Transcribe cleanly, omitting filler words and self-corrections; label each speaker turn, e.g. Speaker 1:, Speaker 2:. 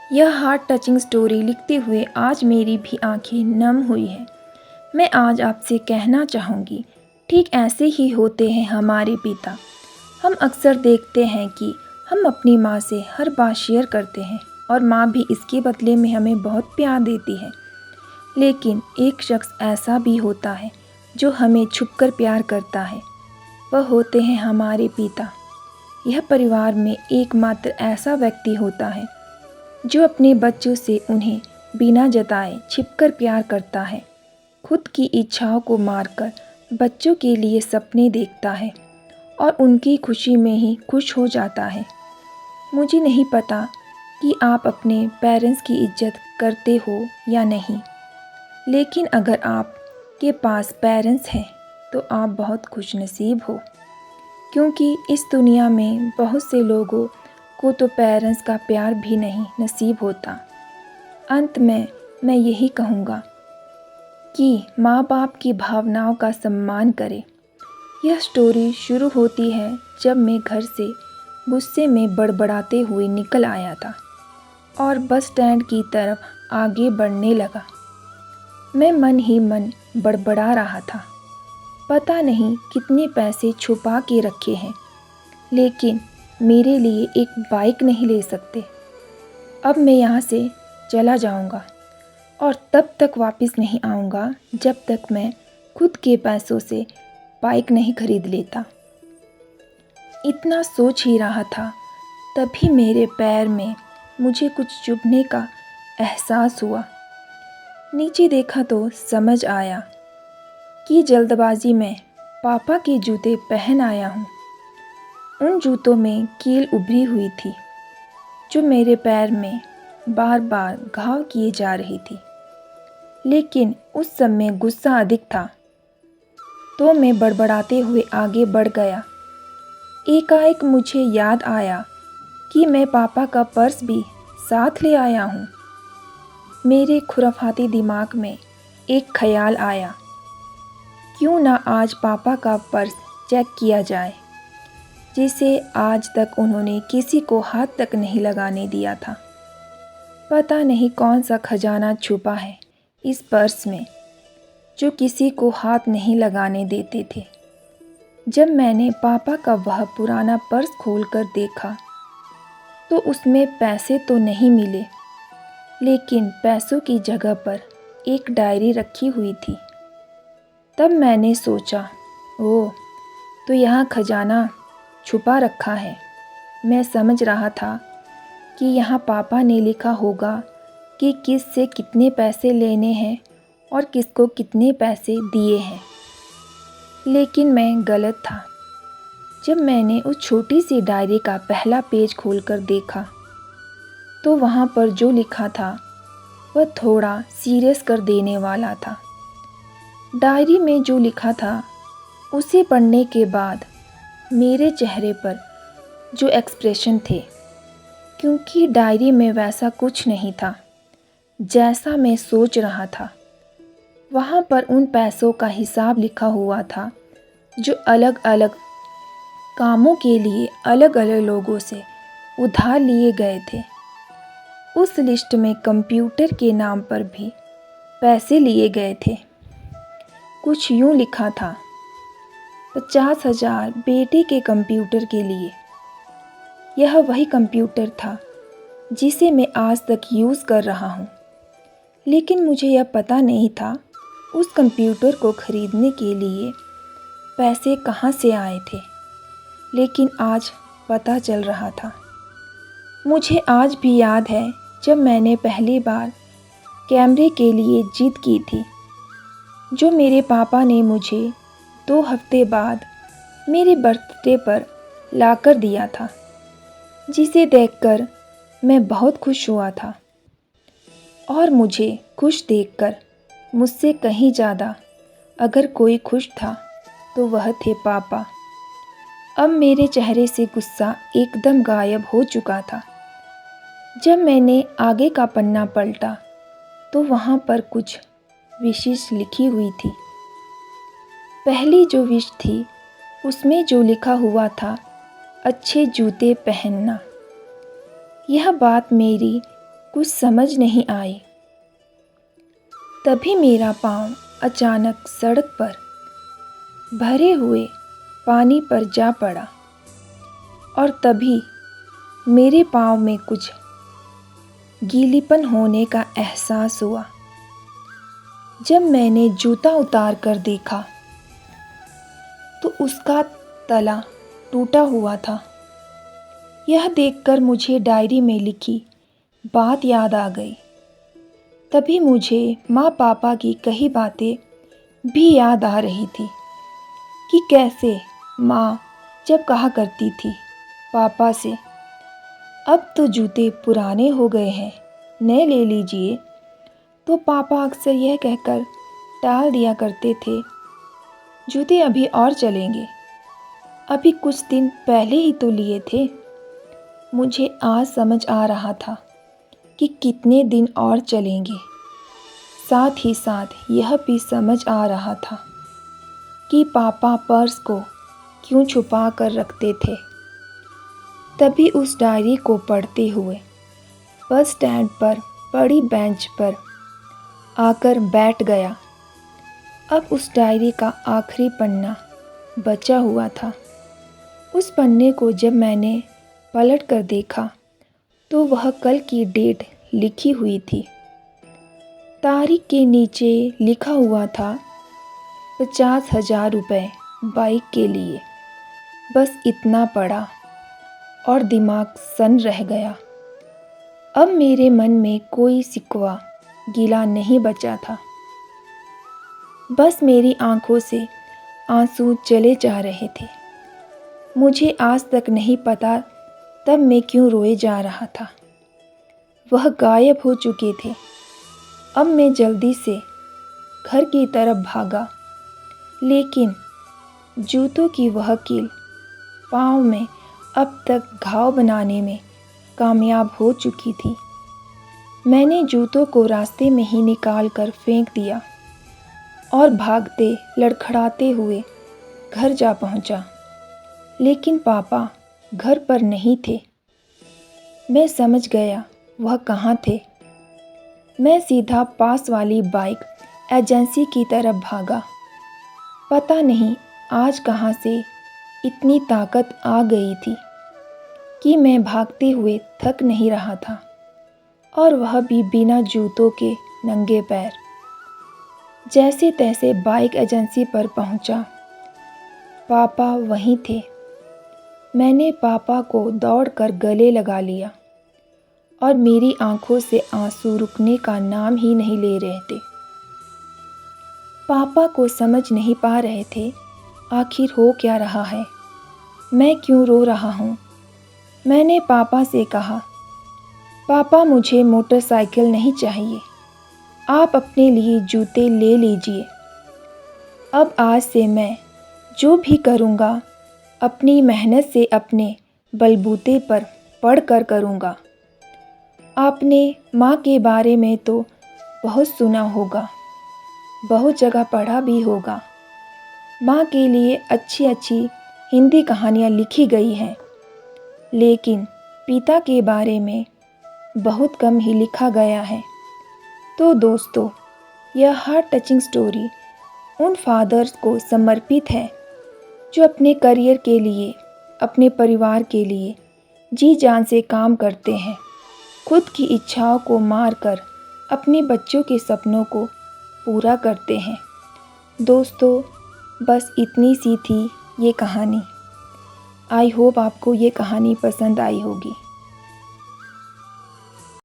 Speaker 1: यह heart touching story लिखते हुए आज मेरी भी आंखें नम हुई है। मैं आज आपसे कहना चाहूँगी, ठीक ऐसे ही होते हैं हमारे पिता। हम अक्सर देखते हैं कि हम अपनी माँ से हर बात शेयर करते हैं और माँ भी इसके बदले में हमें बहुत प्यार देती है। लेकिन एक शख्स ऐसा भी होता है जो हमें छुपकर प्यार करता है। वह होते हैं हमारे पिता। यह परिवार में एकमात्र ऐसा व्यक्ति होता है जो अपने बच्चों से उन्हें बिना जताए छिपकर प्यार करता है। खुद की इच्छाओं को मारकर बच्चों के लिए सपने देखता है और उनकी खुशी में ही खुश हो जाता है। मुझे नहीं पता कि आप अपने पेरेंट्स की इज्जत करते हो या नहीं, लेकिन अगर आपके पास पेरेंट्स हैं तो आप बहुत खुशनसीब हो, क्योंकि इस दुनिया में बहुत से लोगों को तो पेरेंट्स का प्यार भी नहीं नसीब होता। अंत में मैं यही कहूँगा कि माँ बाप की भावनाओं का सम्मान करें। यह स्टोरी शुरू होती है जब मैं घर से गुस्से में बड़बड़ाते हुए निकल आया था और बस स्टैंड की तरफ आगे बढ़ने लगा। मैं मन ही मन बड़बड़ा रहा था। पता नहीं कितने पैसे छुपा के रखे हैं, लेकिन मेरे लिए एक बाइक नहीं ले सकते। अब मैं यहाँ से चला जाऊँगा और तब तक वापस नहीं आऊँगा जब तक मैं खुद के पैसों से बाइक नहीं खरीद लेता। इतना सोच ही रहा था, तभी मेरे पैर में मुझे कुछ चुभने का एहसास हुआ। नीचे देखा तो समझ आया कि जल्दबाजी में पापा के जूते पहन आया हूँ। उन जूतों में कील उभरी हुई थी जो मेरे पैर में बार बार घाव किए जा रही थी। लेकिन उस समय गुस्सा अधिक था, तो मैं बड़बड़ाते हुए आगे बढ़ गया। एकाएक मुझे याद आया कि मैं पापा का पर्स भी साथ ले आया हूँ। मेरे खुराफाती दिमाग में एक ख्याल आया, क्यों ना आज पापा का पर्स चेक किया जाए, जिसे आज तक उन्होंने किसी को हाथ तक नहीं लगाने दिया था। पता नहीं कौन सा खजाना छुपा है इस पर्स में जो किसी को हाथ नहीं लगाने देते थे। जब मैंने पापा का वह पुराना पर्स खोलकर देखा तो उसमें पैसे तो नहीं मिले, लेकिन पैसों की जगह पर एक डायरी रखी हुई थी। तब मैंने सोचा, ओह, तो यहाँ खजाना छुपा रखा है। मैं समझ रहा था कि यहाँ पापा ने लिखा होगा कि किस से कितने पैसे लेने हैं और किसको कितने पैसे दिए हैं, लेकिन मैं गलत था। जब मैंने उस छोटी सी डायरी का पहला पेज खोलकर देखा तो वहाँ पर जो लिखा था वह थोड़ा सीरियस कर देने वाला था। डायरी में जो लिखा था उसे पढ़ने के बाद मेरे चेहरे पर जो एक्सप्रेशन थे, क्योंकि डायरी में वैसा कुछ नहीं था जैसा मैं सोच रहा था। वहाँ पर उन पैसों का हिसाब लिखा हुआ था जो अलग अलग कामों के लिए अलग अलग लोगों से उधार लिए गए थे। उस लिस्ट में कंप्यूटर के नाम पर भी पैसे लिए गए थे। कुछ यूँ लिखा था, 50,000 बेटे के कंप्यूटर के लिए। यह वही कंप्यूटर था जिसे मैं आज तक यूज़ कर रहा हूँ, लेकिन मुझे यह पता नहीं था उस कंप्यूटर को खरीदने के लिए पैसे कहाँ से आए थे, लेकिन आज पता चल रहा था। मुझे आज भी याद है जब मैंने पहली बार कैमरे के लिए जिद की थी, जो मेरे पापा ने मुझे 2 हफ्ते बाद मेरे बर्थडे पर लाकर दिया था, जिसे देखकर मैं बहुत खुश हुआ था। और मुझे खुश देखकर मुझसे कहीं ज़्यादा अगर कोई खुश था तो वह थे पापा। अब मेरे चेहरे से गुस्सा एकदम गायब हो चुका था। जब मैंने आगे का पन्ना पलटा तो वहाँ पर कुछ विशेष लिखी हुई थी। पहली जो विश थी उसमें जो लिखा हुआ था, अच्छे जूते पहनना। यह बात मेरी कुछ समझ नहीं आई। तभी मेरा पाँव अचानक सड़क पर भरे हुए पानी पर जा पड़ा और तभी मेरे पाँव में कुछ गीलीपन होने का एहसास हुआ। जब मैंने जूता उतार कर देखा तो उसका तला टूटा हुआ था। यह देखकर मुझे डायरी में लिखी बात याद आ गई। तभी मुझे माँ पापा की कही बातें भी याद आ रही थी कि कैसे माँ जब कहा करती थी पापा से, अब तो जूते पुराने हो गए हैं, नए ले लीजिए, तो पापा अक्सर यह कहकर टाल दिया करते थे, जूते अभी और चलेंगे, अभी कुछ दिन पहले ही तो लिए थे। मुझे आज समझ आ रहा था कि कितने दिन और चलेंगे। साथ ही साथ यह भी समझ आ रहा था कि पापा पर्स को क्यों छुपा कर रखते थे। तभी उस डायरी को पढ़ते हुए बस स्टैंड पर पड़ी बेंच पर आकर बैठ गया। अब उस डायरी का आखिरी पन्ना बचा हुआ था। उस पन्ने को जब मैंने पलट कर देखा तो वह कल की डेट लिखी हुई थी। तारीख के नीचे लिखा हुआ था 50,000 रुपये बाइक के लिए। बस इतना पढ़ा और दिमाग सन रह गया। अब मेरे मन में कोई शिकवा गिला नहीं बचा था। बस मेरी आंखों से आंसू चले जा रहे थे। मुझे आज तक नहीं पता तब मैं क्यों रोए जा रहा था। वह गायब हो चुके थे। अब मैं जल्दी से घर की तरफ भागा, लेकिन जूतों की वह कील पाँव में अब तक घाव बनाने में कामयाब हो चुकी थी। मैंने जूतों को रास्ते में ही निकाल कर फेंक दिया और भागते लड़खड़ाते हुए घर जा पहुंचा। लेकिन पापा घर पर नहीं थे। मैं समझ गया वह कहाँ थे। मैं सीधा पास वाली बाइक एजेंसी की तरफ भागा। पता नहीं आज कहाँ से इतनी ताकत आ गई थी कि मैं भागते हुए थक नहीं रहा था, और वह भी बिना जूतों के नंगे पैर। जैसे तैसे बाइक एजेंसी पर पहुंचा। पापा वहीं थे। मैंने पापा को दौड़कर गले लगा लिया और मेरी आंखों से आंसू रुकने का नाम ही नहीं ले रहे थे। पापा को समझ नहीं पा रहे थे आखिर हो क्या रहा है, मैं क्यों रो रहा हूँ। मैंने पापा से कहा, पापा मुझे मोटरसाइकिल नहीं चाहिए, आप अपने लिए जूते ले लीजिए। अब आज से मैं जो भी करूँगा अपनी मेहनत से अपने बलबूते पर पढ़ कर करूँगा। आपने माँ के बारे में तो बहुत सुना होगा, बहुत जगह पढ़ा भी होगा। माँ के लिए अच्छी अच्छी हिंदी कहानियाँ लिखी गई हैं, लेकिन पिता के बारे में बहुत कम ही लिखा गया है। तो दोस्तों, यह हार्ट टचिंग स्टोरी उन फादर्स को समर्पित है जो अपने करियर के लिए, अपने परिवार के लिए जी जान से काम करते हैं, खुद की इच्छाओं को मार कर अपने बच्चों के सपनों को पूरा करते हैं। दोस्तों, बस इतनी सी थी ये कहानी। आई होप आपको ये कहानी पसंद आई होगी।